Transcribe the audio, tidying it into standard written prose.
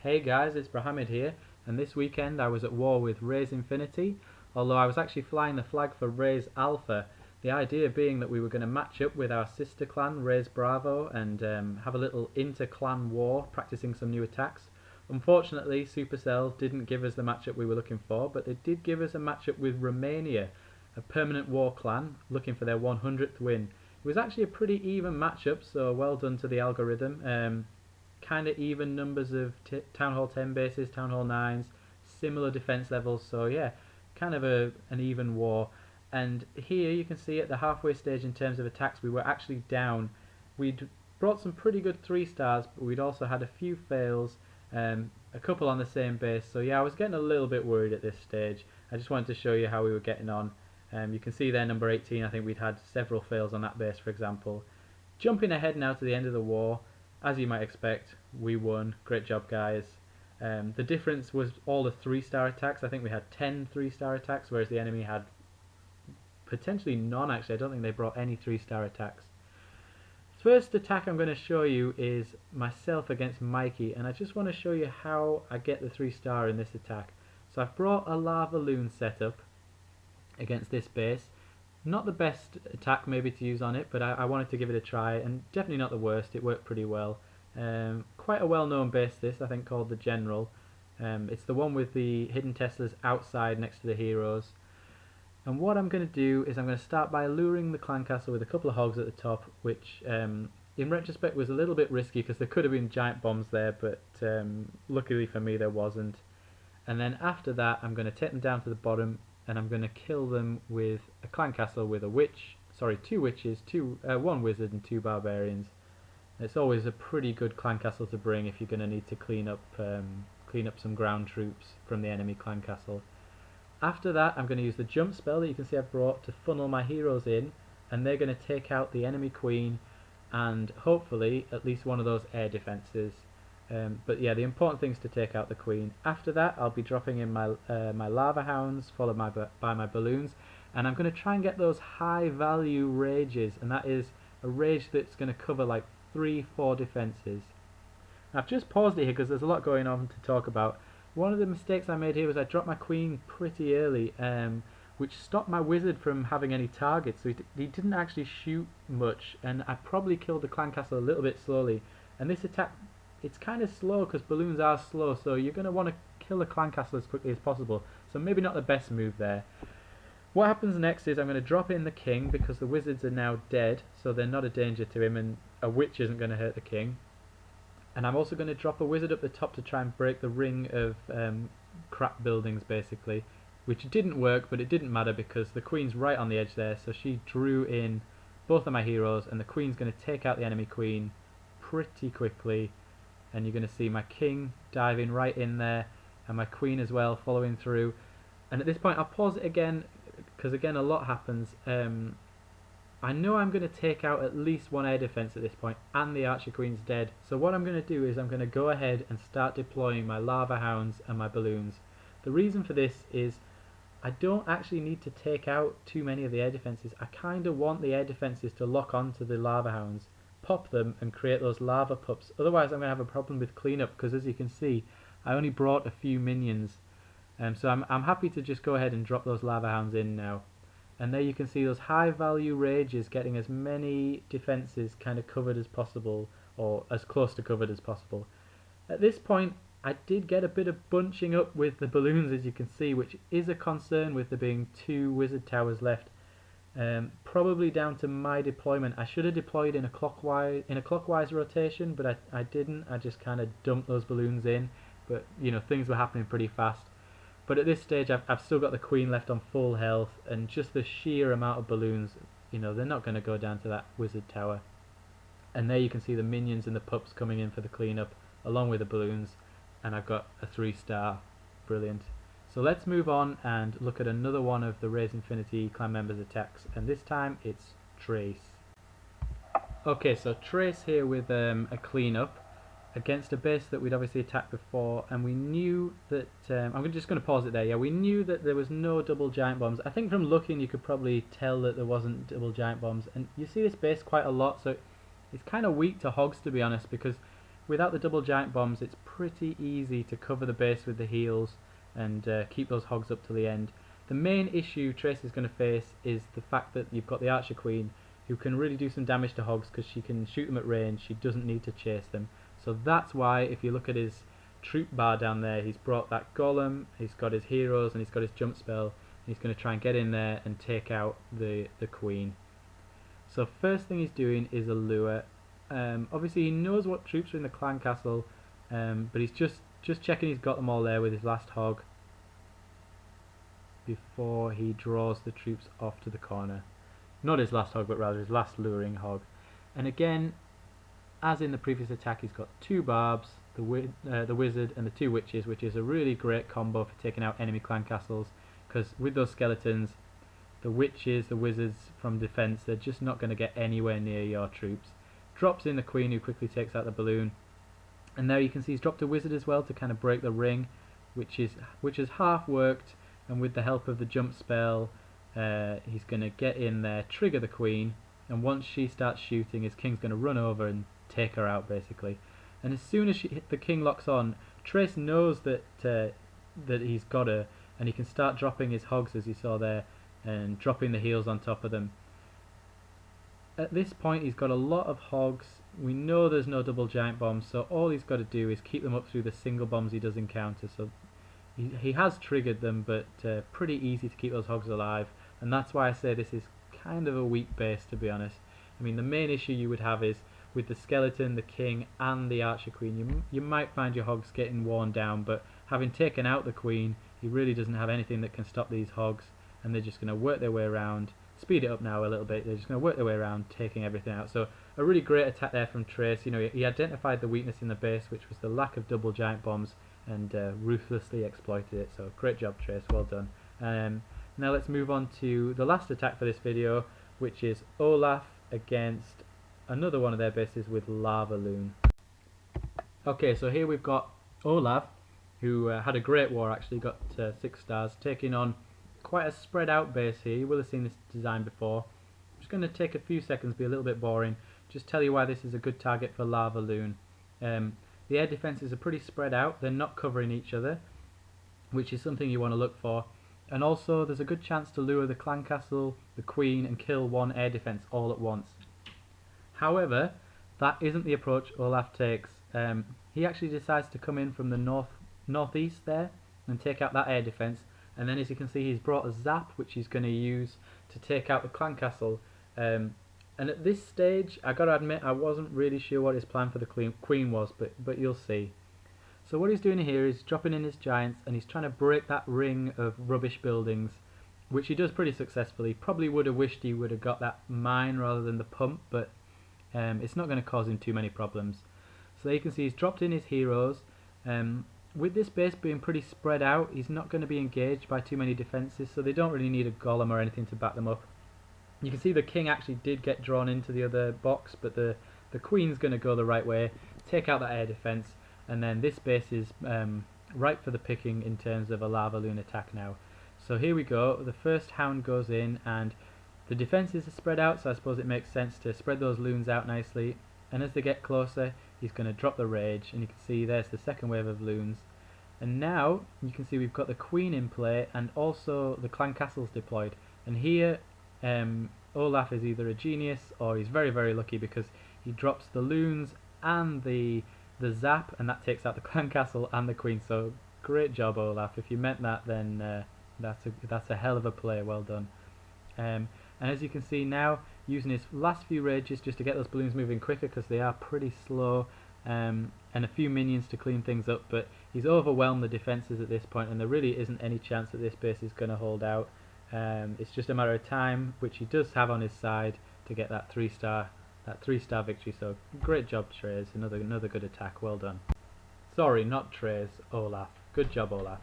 Hey guys, it's Brohammed here, and this weekend I was at war with Razeinfinity, although I was actually flying the flag for Raze Alpha, the idea being that we were going to match up with our sister clan, Raze Bravo, and have a little inter-clan war, practicing some new attacks. Unfortunately, Supercell didn't give us the matchup we were looking for, but they did give us a matchup with Romania, a permanent war clan, looking for their 100th win. It was actually a pretty even matchup, so well done to the algorithm. Kind of even numbers of Town Hall 10 bases, Town Hall 9s, similar defense levels, so yeah, kind of an even war. And here you can see at the halfway stage in terms of attacks we were actually down. We'd brought some pretty good 3 stars, but we'd also had a few fails, a couple on the same base, so yeah, I was getting a little bit worried at this stage. I just wanted to show you how we were getting on. You can see there number 18, I think we'd had several fails on that base, for example. Jumping ahead now to the end of the war, as you might expect, we won. Great job, guys. The difference was all the 3-star attacks. I think we had 10 3-star attacks, whereas the enemy had potentially none, actually. I don't think they brought any 3-star attacks. First attack I'm going to show you is myself against Mikey, and I just want to show you how I get the 3-star in this attack. So I've brought a lavaloon setup against this base. Not the best attack maybe to use on it, but I wanted to give it a try, and definitely not the worst. It worked pretty well. Quite a well-known base this, I think, called the General. It's the one with the hidden Teslas outside next to the heroes. And what I'm going to do is I'm going to start by luring the clan castle with a couple of hogs at the top, which in retrospect was a little bit risky because there could have been giant bombs there, but luckily for me there wasn't. And then after that I'm going to take them down to the bottom, and I'm going to kill them with a clan castle with a witch, sorry, 2 witches, 1 wizard and 2 barbarians. It's always a pretty good clan castle to bring if you're going to need to clean up some ground troops from the enemy clan castle. After that I'm going to use the jump spell that you can see I've brought to funnel my heroes in, and they're going to take out the enemy queen and hopefully at least one of those air defences. But yeah, the important thing is to take out the queen. After that I'll be dropping in my lava hounds, followed by my balloons, and I'm going to try and get those high value rages, and that is a rage that's going to cover like 3-4 defences. I've just paused it here because there's a lot going on to talk about. One of the mistakes I made here was I dropped my queen pretty early, which stopped my wizard from having any targets, so he didn't actually shoot much, and I probably killed the clan castle a little bit slowly. And this attack, it's kind of slow because balloons are slow, so you're going to want to kill the clan castle as quickly as possible, so maybe not the best move there. What happens next is I'm going to drop in the king because the wizards are now dead, so they're not a danger to him, and a witch isn't going to hurt the king. And I'm also going to drop a wizard up the top to try and break the ring of crap buildings, basically, which didn't work, but it didn't matter because the queen's right on the edge there, so she drew in both of my heroes, and the queen's going to take out the enemy queen pretty quickly. And you're going to see my king diving right in there, and my queen as well following through. And at this point I'll pause it again because again a lot happens. I know I'm going to take out at least 1 air defense at this point, and the archer queen's dead, so what I'm going to do is I'm going to go ahead and start deploying my lava hounds and my balloons. The reason for this is I don't actually need to take out too many of the air defenses. I kind of want the air defenses to lock onto the lava hounds, pop them and create those lava pups. Otherwise I'm going to have a problem with cleanup because, as you can see, I only brought a few minions, so I'm happy to just go ahead and drop those lava hounds in now. And there you can see those high value rages getting as many defences kind of covered as possible, or as close to covered as possible. At this point I did get a bit of bunching up with the balloons, as you can see, which is a concern with there being 2 wizard towers left. Probably down to my deployment. I should have deployed in a clockwise rotation, but I didn't. I just kind of dumped those balloons in, but you know, things were happening pretty fast. But at this stage I've still got the queen left on full health, and just the sheer amount of balloons, you know, they're not going to go down to that wizard tower. And there you can see the minions and the pups coming in for the cleanup along with the balloons, and I've got a 3-star. Brilliant. So let's move on and look at another one of the Razeinfinity clan members' attacks, and this time it's Trace. Okay, so Trace here with a cleanup against a base that we'd obviously attacked before, and we knew that I'm just going to pause it there. Yeah, we knew that there was no double giant bombs. I think from looking you could probably tell that there wasn't double giant bombs, and you see this base quite a lot, so it's kind of weak to hogs, to be honest, because without the double giant bombs, it's pretty easy to cover the base with the heals and keep those hogs up to the end. The main issue Trace is going to face is the fact that you've got the Archer Queen, who can really do some damage to hogs because she can shoot them at range. She doesn't need to chase them. So that's why, if you look at his troop bar down there, he's brought that golem, he's got his heroes, and he's got his jump spell. He's going to try and get in there and take out the queen. So first thing he's doing is a lure. Obviously he knows what troops are in the clan castle, but he's just checking he's got them all there with his last hog before he draws the troops off to the corner. Not his last hog, but rather his last luring hog. And again, as in the previous attack, he's got 2 barbs, the wizard and the 2 witches, which is a really great combo for taking out enemy clan castles, because with those skeletons, the witches, the wizards from defense, they're just not going to get anywhere near your troops. Drops in the queen, who quickly takes out the balloon, and there you can see he's dropped a wizard as well to kind of break the ring, which has half worked, and with the help of the jump spell, he's going to get in there, trigger the queen, and once she starts shooting, his king's going to run over and take her out basically. And as soon as the king locks on, Trace knows that he's got her, and he can start dropping his hogs, as you saw there, and dropping the heals on top of them. At this point he's got a lot of hogs. We know there's no double giant bombs, so all he's got to do is keep them up through the single bombs he does encounter. So he has triggered them, but pretty easy to keep those hogs alive, and that's why I say this is kind of a weak base, to be honest. I mean, the main issue you would have is with the skeleton, the king and the archer queen. You might find your hogs getting worn down, but having taken out the queen, he really doesn't have anything that can stop these hogs, and they're just going to work their way around. Speed it up now a little bit. They're just going to work their way around, taking everything out. So a really great attack there from Trace. You know, he identified the weakness in the base, which was the lack of double giant bombs, and ruthlessly exploited it. So great job, Trace. Well done. Now let's move on to the last attack for this video, which is Olaf against another one of their bases with lavaloon. Okay, so here we've got Olaf, who had a great war actually, got 6 stars, taking on quite a spread out base here. You will have seen this design before. I'm just going to take a few seconds, be a little bit boring, just tell you why this is a good target for lavaloon. The air defences are pretty spread out, they're not covering each other, which is something you want to look for. And also there's a good chance to lure the clan castle, the queen, and kill one air defence all at once. However, that isn't the approach Olaf takes. He actually decides to come in from the northeast there and take out that air defence, and then as you can see he's brought a zap which he's going to use to take out the clan castle. And at this stage, I gotta admit, I wasn't really sure what his plan for the queen was, but you'll see. So what he's doing here is dropping in his giants, and he's trying to break that ring of rubbish buildings, which he does pretty successfully. Probably would have wished he would have got that mine rather than the pump, but it's not going to cause him too many problems. So there you can see he's dropped in his heroes. With this base being pretty spread out, he's not going to be engaged by too many defences, so they don't really need a golem or anything to back them up. You can see the king actually did get drawn into the other box, but the queen's going to go the right way, take out that air defence, and then this base is ripe for the picking in terms of a lavaloon attack now. So here we go, the first hound goes in, and the defences are spread out, so I suppose it makes sense to spread those loons out nicely, and as they get closer he's going to drop the rage, and you can see there's the second wave of loons. And now you can see we've got the queen in play and also the clan castles deployed, and here Olaf is either a genius or he's very, very lucky, because he drops the loons and the zap, and that takes out the clan castle and the queen. So great job, Olaf. If you meant that, then that's a hell of a play. Well done. And as you can see now, using his last few rages just to get those balloons moving quicker, because they are pretty slow, and a few minions to clean things up, but he's overwhelmed the defences at this point, and there really isn't any chance that this base is going to hold out. It's just a matter of time, which he does have on his side, to get that 3-star victory. So great job, Trace. Another good attack. Well done. Sorry, not Trace. Olaf. Good job, Olaf.